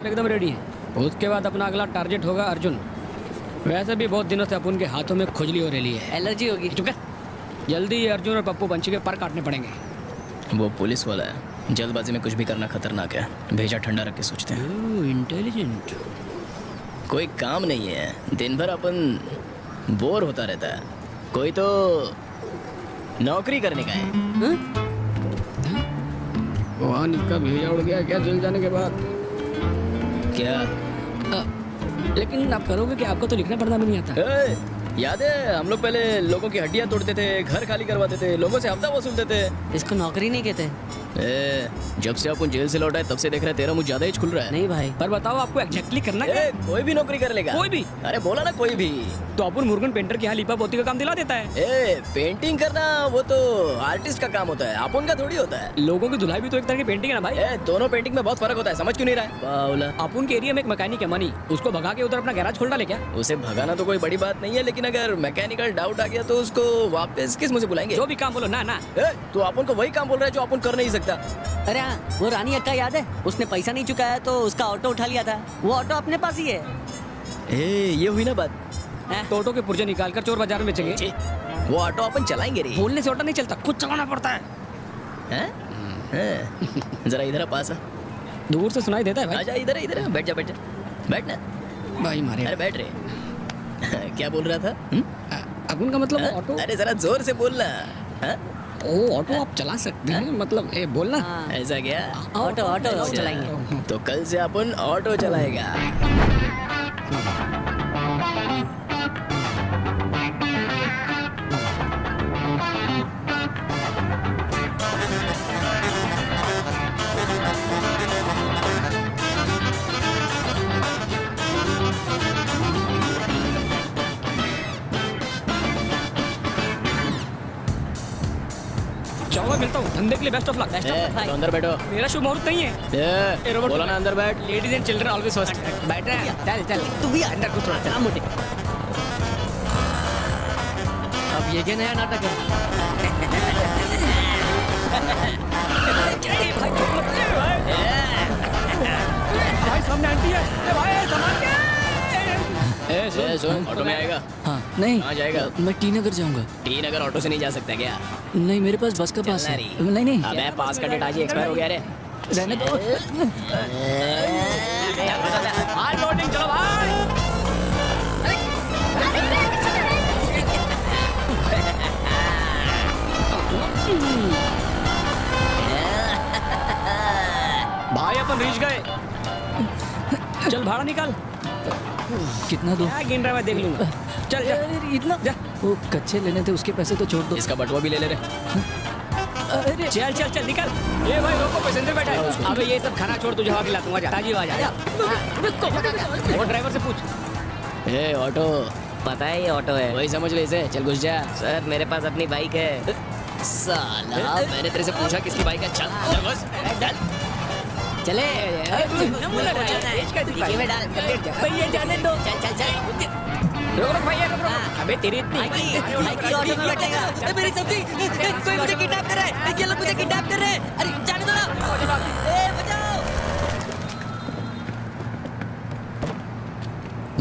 एकदम रेडी है। उसके बाद अपना अगला टारगेट होगा अर्जुन। वैसे भी बहुत दिनों से अपन के हाथों में खुजली हो रही है, एलर्जी होगी। चुप कर। जल्दी ही अर्जुन और पप्पू पंछी के पर काटने पड़ेंगे। वो पुलिस वाला है, जल्दबाजी में कुछ भी करना खतरनाक है। भेजा ठंडा रख के सोचते हैं। इंटेलिजेंट। कोई काम नहीं है, दिन भर अपन बोर होता रहता है। कोई तो नौकरी करने का है। वहाँ का भेजा उड़ गया क्या जेल जाने के बाद? क्या? लेकिन आप करोगे कि आपको तो लिखना पढ़ना भी नहीं आता। याद है हम लोग पहले लोगों की हड्डियां तोड़ते थे, घर खाली करवाते थे, लोगों से हफ्ता वसूलते थे। इसको नौकरी नहीं कहते। जब से अपन जेल से लौटा है तब से देख रहे तेरा मुझ ज्यादा ही खुल रहा है। नहीं भाई, पर बताओ आपको एग्जैक्टली करना क्या? कोई भी नौकरी कर लेगा। कोई भी? अरे बोला ना कोई भी। तो अपन मुर्गन पेंटर की यहाँ लिपा पोती का काम दिला देता है। पेंटिंग करना वो तो आर्टिस्ट का काम होता है, अपन का थोड़ी होता है। लोगों की धुलाई भी तो एक तरह की पेंटिंग है ना भाई। दोनों पेंटिंग में बहुत फर्क होता है, समझ क्यों नहीं रहा है? बावला। अपन के एरिया में एक मैकेनिक है मनी, उसको भगा के उधर अपना गैराज खोल डाले क्या? उसे भगाना तो कोई बड़ी बात नहीं है, लेकिन अगर मैकेनिकल डाउट आ गया तो उसको वापस किस मुझे बुलाएंगे? जो भी काम बोलो ना ना। तो अपन को वही काम बोल रहा है जो अपन कर नहीं सकता। अरे हाँ, वो रानी अक्का याद है? उसने पैसा नहीं चुकाया तो उसका ऑटो उठा लिया था। वो ऑटो अपने पास ही है। ये हुई ना बात। तो ऑटो के पुर्जे निकाल कर चोर बाजार में बेचेंगे। वो ऑटो अपन चलाएंगे रे। बोलने से ऑटो नहीं चलता, कुछ चलाना पड़ता है। जरा इधर पास आ। दूर से सुनाई देता है भाई। आजा इधर इधर, बैठ जा बैठ जा, बैठ ना भाई मारे। अरे बैठ रे। क्या बोल रहा था? अपन का मतलब ऑटो। अरे जरा जोर से बोलना। ओ ऑटो आप चला सकते हैं, मतलब बोलना। ऐसा क्या? ऑटो ऑटो चलाएंगे। तो कल से अपन ऑटो चलाएगा। चलो मिलता हूँ, धंधे के लिए बेस्ट ऑफ लक। तो अंदर बैठो। मेरा शुभ मुहूर्त नहीं है। बोला ना अंदर बैठ। Ladies and children always first. बैठ रहे हैं, चल चल तू भी अंदर कुछ थोड़ा चल मोटे। अब ये क्या नया नाटक है? भाई सामने आंटी है। भाई सामान क्या? सुन, ऑटो में आएगा? हाँ नहीं। कहाँ जाएगा? मैं टी नगर जाऊंगा। टी नगर ऑटो से नहीं जा सकता क्या? नहीं, मेरे पास बस का पास है। नहीं नहीं, अबे पास का डेट आज ही एक्सपायर हो गया रे। रहने दो। हार्ड लोडिंग चलो भाई। भाई अपन रीच गए। चल भाड़ा निकाल। कितना दो? क्या गिन रहा है मैं देख लूंगा। चल चल इतना जा। वो कच्चे लेने थे, उसके पैसे तो छोड़ दो। इसका बटुआ भी ले ले रे। अरे चल चल चल निकल। ये भाई रोको, पैसेंजर बैठा है। अबे ये सब खाना छोड़, तुझे हवा खिला दूंगा। ताजी आवाज आ। वो ड्राइवर से पूछ। ऑटो पता है ये ऑटो है। वही समझ ले इसे। चल घुस जा। सर मेरे पास अपनी बाइक है। साला मैंने तेरे से पूछा किसकी बाइक है? चल बस चले। भैया जाने दो। चल चल चल। रुक रुक भैया रुक रुक। अबे तेरी इतनी ऑटो में बैठेगा। मेरी सब्जी, कोई मुझे किडनैप कर रहा है। ये लोग मुझे किडनैप कर रहे हैं। अरे जाने दो ना। बचाओ।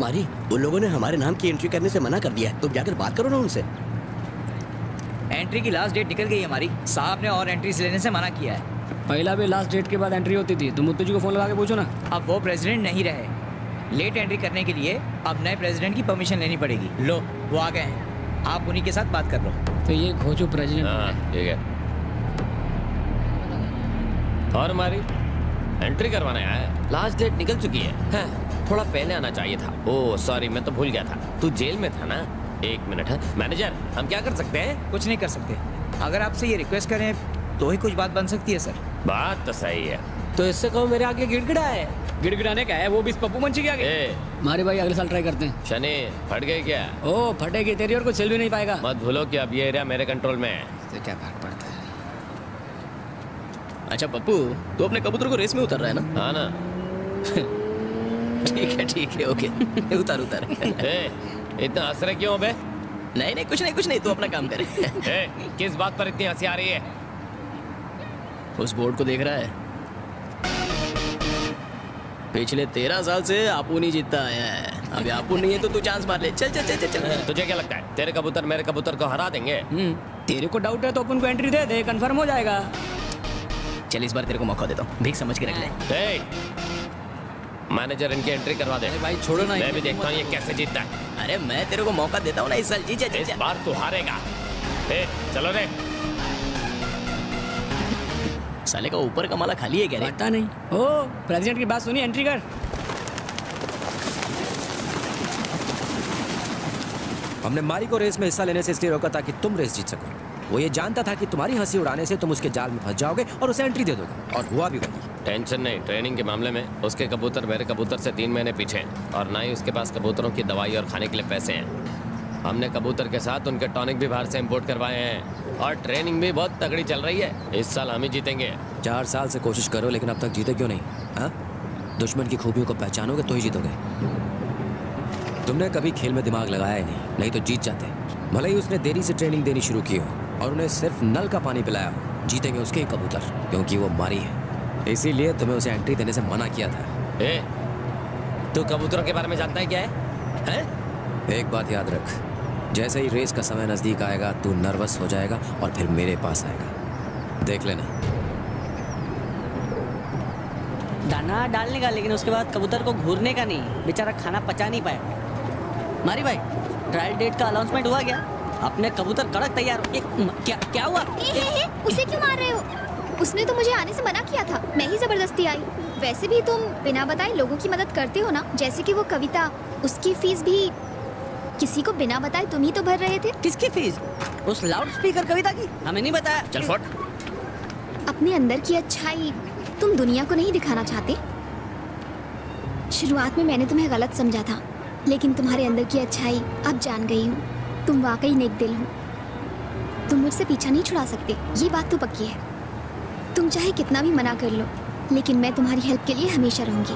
मारी, उन लोगों ने हमारे नाम की एंट्री करने से मना कर दिया है। तुम जाकर बात करो ना उनसे। एंट्री की लास्ट डेट निकल गई हमारी। साहब ने और एंट्रीज लेने से मना किया है। पहला भी लास्ट डेट के बाद एंट्री होती थी। तुम मुत्तू जी को फोन लगा के पूछो ना। अब वो प्रेसिडेंट नहीं रहे। लेट एंट्री करने के लिए अब नए प्रेसिडेंट की परमिशन लेनी पड़ेगी। लो वो आ गए हैं, आप उन्हीं के साथ बात कर लो। तो ये खोजो प्रेसिडेंट। ठीक है। और हमारी एंट्री करवाने आया है। लास्ट डेट निकल चुकी है। थोड़ा पहले आना चाहिए था। ओह सॉरी, मैं तो भूल गया था। तू जेल में था ना? एक मिनट है मैनेजर, हम क्या कर सकते हैं? कुछ नहीं कर सकते। अगर आपसे ये रिक्वेस्ट करें तो ही कुछ बात बन सकती है सर। बात तो सही है। तो इससे कहो मेरे आगे गिड़गिड़ा है। गिड़गिड़ाने का है, वो भी इस पप्पू मंची के आगे। हमारे भाई अगले साल ट्राई करते हैं। शनि फट गई क्या? ओ फटेगी तेरी, और कुछ चल भी नहीं पाएगा। मत भूलो कि अब ये एरिया मेरे कंट्रोल में है। तो क्या फर्क पड़ता है? अच्छा पप्पू, तू अपने कबूतर को रेस में उतर रहा है ना? हाँ ना। ठीक है ओके। उतार उतार। इतना हंस रहे क्यों बे? नहीं कुछ नहीं, तू अपना काम करे। किस बात पर इतनी हंसी आ रही है? उस बोर्ड को देख रहा है? पिछले 13 साल से आपू नहीं जीतता आया है। अभी आपू नहीं है तो तू चांस मार ले। चल चल चल चल चल। तुझे क्या लगता है तेरे कबूतर मेरे कबूतर को हरा देंगे? तेरे को डाउट है तो अपन को एंट्री दे दे, कंफर्म हो जाएगा। चल इस बार तेरे को मौका देता हूँ, भीख समझ के रख ले। ए, मैनेजर इनकी एंट्री करवा दे। भाई छोड़ो ना, मैं भी देखता हूँ ये कैसे जीतता है। अरे मैं तेरे को मौका देता हूँ ना इस साल। जी जी इस बार तू हारेगा। ए, चलो रे। साले का ऊपर का माला खाली है क्या रे? पता नहीं। ओ प्रेसिडेंट की बात सुनी, एंट्री कर। हमने मारी को रेस में हिस्सा लेने से इसलिए रोका ताकि तुम रेस जीत सको। वो ये जानता था कि तुम्हारी हंसी उड़ाने से तुम उसके जाल में फंस जाओगे और उसे एंट्री दे दोगे, और हुआ भी वही। टेंशन नहीं, ट्रेनिंग के मामले में उसके कबूतर मेरे कबूतर से 3 महीने पीछे हैं और ना ही उसके पास कबूतरों की दवाई और खाने के लिए पैसे हैं। हमने कबूतर के साथ उनके टॉनिक भी बाहर से इंपोर्ट करवाए हैं और ट्रेनिंग भी बहुत तगड़ी चल रही है। इस साल हम ही जीतेंगे। 4 साल से कोशिश करो लेकिन अब तक जीते क्यों नहीं? हाँ, दुश्मन की खूबियों को पहचानोगे तो ही जीतोगे। तुमने कभी खेल में दिमाग लगाया ही नहीं तो जीत जाते। भले ही उसने देरी से ट्रेनिंग देनी शुरू की हो और उन्हें सिर्फ नल का पानी पिलाया हो, जीतेंगे उसके ही कबूतर, क्योंकि वो मारी है। इसीलिए तुम्हें उसे एंट्री देने से मना किया था। ए, तू कबूतरों के बारे में जानता है क्या है? एक बात याद रख, जैसे ही रेस का समय नजदीक आएगा तू नर्वस हो जाएगा और फिर मेरे पास आएगा, देख लेना। दाना डालने का, लेकिन उसके बाद कबूतर को घूरने का नहीं, बेचारा खाना पचा नहीं पाया। मारी भाई, ट्रायल डेट का अनाउंसमेंट हुआ क्या? अपने कबूतर कड़क तैयार हो। क्या हुआ? उसे क्यों मार रहे हो? उसने तो मुझे आने से मना किया था, मैं ही जबरदस्ती आई। वैसे भी तुम बिना बताए लोगों की मदद करते हो ना, जैसे कि वो कविता, उसकी फीस भी किसी को बिना बताए तुम ही तो भर रहे थे। किसकी फीस? उस लाउड स्पीकर कविता की? हमें नहीं बताया। चल फट। अपने अंदर की अच्छाई तुम दुनिया को नहीं दिखाना चाहते? शुरुआत में मैंने तुम्हें गलत समझा था, लेकिन तुम्हारे अंदर की अच्छाई अब जान गई हूँ। तुम वाकई नेक दिल हो, तुम मुझसे पीछा नहीं छुड़ा सकते, ये बात तो पक्की है। तुम चाहे कितना भी मना कर लो, लेकिन मैं तुम्हारी हेल्प के लिए हमेशा रहूंगी।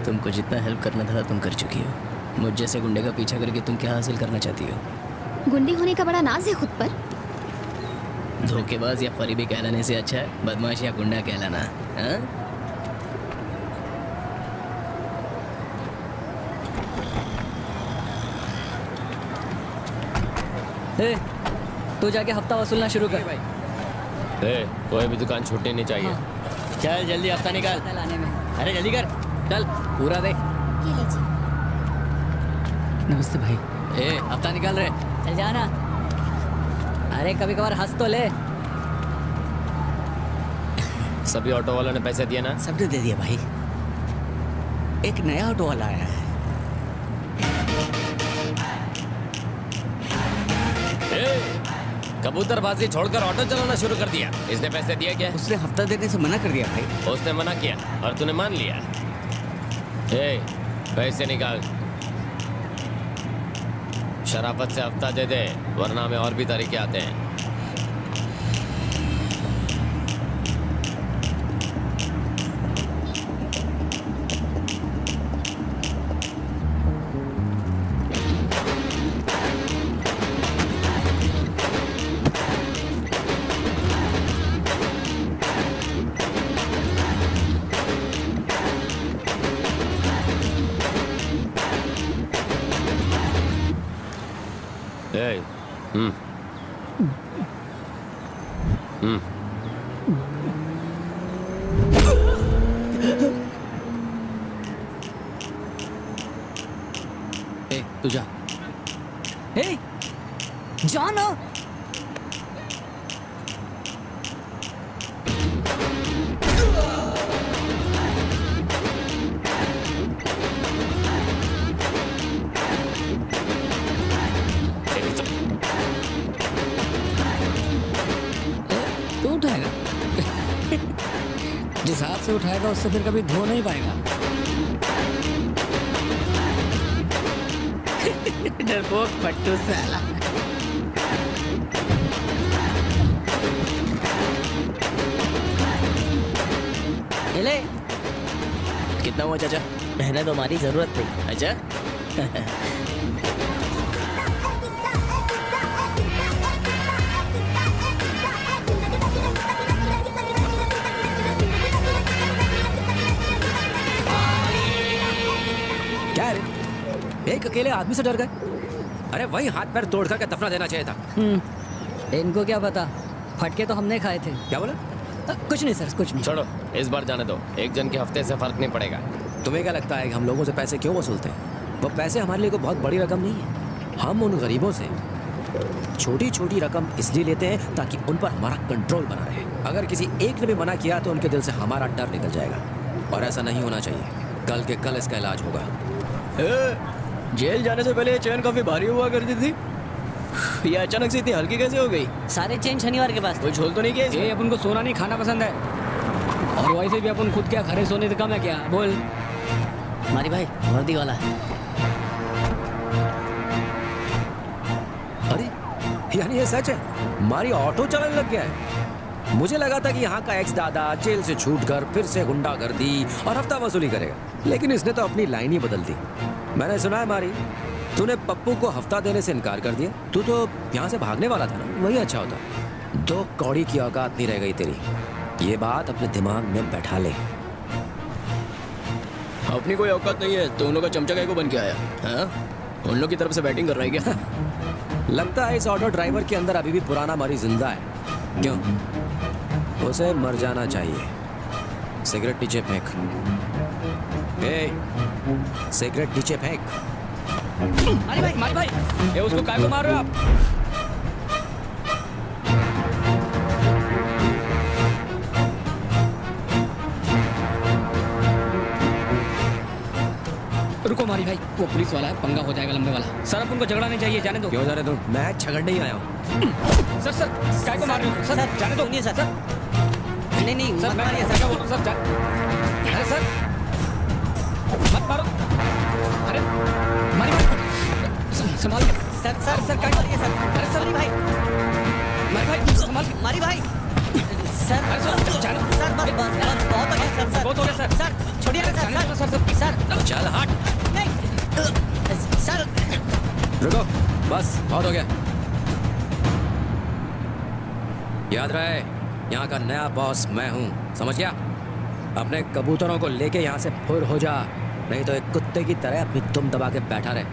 तुमको जितना हेल्प करना था तुम कर चुकी हो। मुझ जैसे गुंडे का पीछा करके तुम क्या हासिल करना चाहती हो? गुंडे होने का बड़ा नाज है खुद पर। धोखेबाज या फरीबी कहलाने से अच्छा है बदमाश या गुंडा कहलाना। हाँ? ए, तू जाके हफ्ता वसूलना शुरू कर। ए, कोई भी दुकान छूटनी नहीं चाहिए। चल जल्दी हफ्ता निकाल लाने में। अरे जल्दी कर, चल पूरा दे। ये लीजिए। नमस्ते भाई। ए, हफ्ता निकाल रहे। चल जाना। अरे कभी कभार हंस तो ले। सभी ऑटो वालों ने पैसे दिए ना? सबने दे दिया भाई। एक नया ऑटो वाला आया है। कबूतरबाजी छोड़कर ऑटो चलाना शुरू कर दिया। इसने पैसे दिया क्या? उसने हफ्ता देने से मना कर दिया भाई। उसने मना किया और तूने मान लिया। ए, पैसे निकाल। शराफत से हफ्ता दे दे, वरना में और भी तरीके आते हैं। Hey. ए, तू जा। ए, जा ना। तू उठाएगा? जिस हाथ से उठाएगा उससे फिर कभी धो नहीं पाएगा। डरपोक पट्टू साला। ले। कितना हुआ चाचा? रहने तो हमारी जरूरत नहीं। अच्छा। एक अकेले आदमी से डर गए। अरे वही हाथ पैर तोड़ करके दफना देना चाहिए था। इनको क्या पता, फटके तो हमने खाए थे। क्या बोला? कुछ नहीं सर, कुछ नहीं। छोड़ो, इस बार जाने दो। एक जन के हफ्ते से फर्क नहीं पड़ेगा। तुम्हें क्या लगता है कि हम लोगों से पैसे क्यों वसूलते हैं? वो पैसे हमारे लिए कोई बहुत बड़ी रकम नहीं है। हम उन गरीबों से छोटी छोटी रकम इसलिए लेते हैं ताकि उन पर हमारा कंट्रोल बना रहे। अगर किसी एक ने भी मना किया तो उनके दिल से हमारा डर निकल जाएगा, और ऐसा नहीं होना चाहिए। कल के कल इसका इलाज होगा। जेल जाने से पहले ये चैन काफी भारी हुआ करती थी, ये अचानक से इतनी हल्की कैसे हो गई? सारे चेन शनिवार के पास। कोई झोल तो नहीं किया इसमें? ये अपन को सोना नहीं खाना पसंद है, और वैसे भी अपन खुद क्या घरे सोने से कम है क्या? बोल। मारी भाई वर्दी वाला है। अरे यानी ये सच है, मारी ऑटो चलाने लग गया है। मुझे लगा था कि यहाँ का एक्स दादा जेल से छूटकर फिर से गुंडागर्दी और हफ्ता वसूली करेगा, लेकिन इसने तो अपनी लाइन ही बदल दी। मैंने सुना है मारी, तूने पप्पू को हफ्ता देने से इनकार कर दिया। तू तो यहाँ से भागने वाला था ना, वही अच्छा होता। 2 कौड़ी की औकात नहीं रह गई तेरी। ये बात अपने दिमाग में बैठा ले। अपनी कोई औकात नहीं है तो उन लोग का चमचा काय को बन के आया? हाँ? उन लोग की तरफ से बैटिंग कर रहा है क्या? लगता है इस ऑटो ड्राइवर के अंदर अभी भी पुराना मारी जिंदा है। क्यों? उसे मर जाना चाहिए। सिगरेट नीचे फेंक। सिगरेट नीचे फेंक। मारी भाई, ये उसको काय को मार रहे हो आप? रुको मारी भाई, वो पुलिस वाला है, पंगा हो जाएगा लंबे वाला। सर अपन को झगड़ा नहीं चाहिए, जाने दो। क्यों जाने दो? मैं झगड़ने ही आया हूँ। सर सर काय को मार रहे हो? सर जाने दो। सुनिए सर। नहीं नहीं सर मत मैं मारिए क्या सर। बोल रहा हूँ सर? अरे सर मत मारो। अरे मारी भाई संभाल के। सर सर सर क्या मारिए सर? अरे सर मारी भाई, मारी भाई संभाल के। मारी भाई। सर अरे सर सर बस बस बस बहुत हो गया सर। बहुत हो गया सर। सर छोड़िए ना जाने दो सर। सर। सर चल हट। नहीं सर। रुको, बस बहुत हो गया। याद रहे, यहाँ का नया बॉस मैं हूँ, समझ गया? अपने कबूतरों को लेके यहाँ से फुर हो जा, नहीं तो एक कुत्ते की तरह अपनी दुम दबा के बैठा रहे।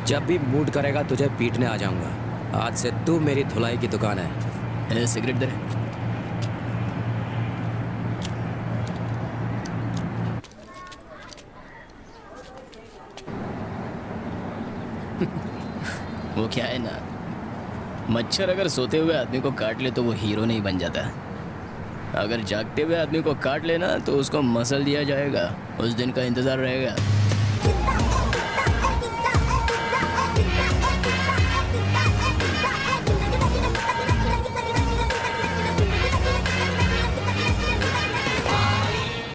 जब भी मूड करेगा तुझे पीटने आ जाऊंगा। आज से तू मेरी धुलाई की दुकान है। सिगरेट दे रहे। वो क्या है ना, मच्छर अगर सोते हुए आदमी को काट ले तो वो हीरो नहीं बन जाता। अगर जागते हुए आदमी को काट लेना तो उसको मसल दिया जाएगा, उस दिन का इंतजार रहेगा।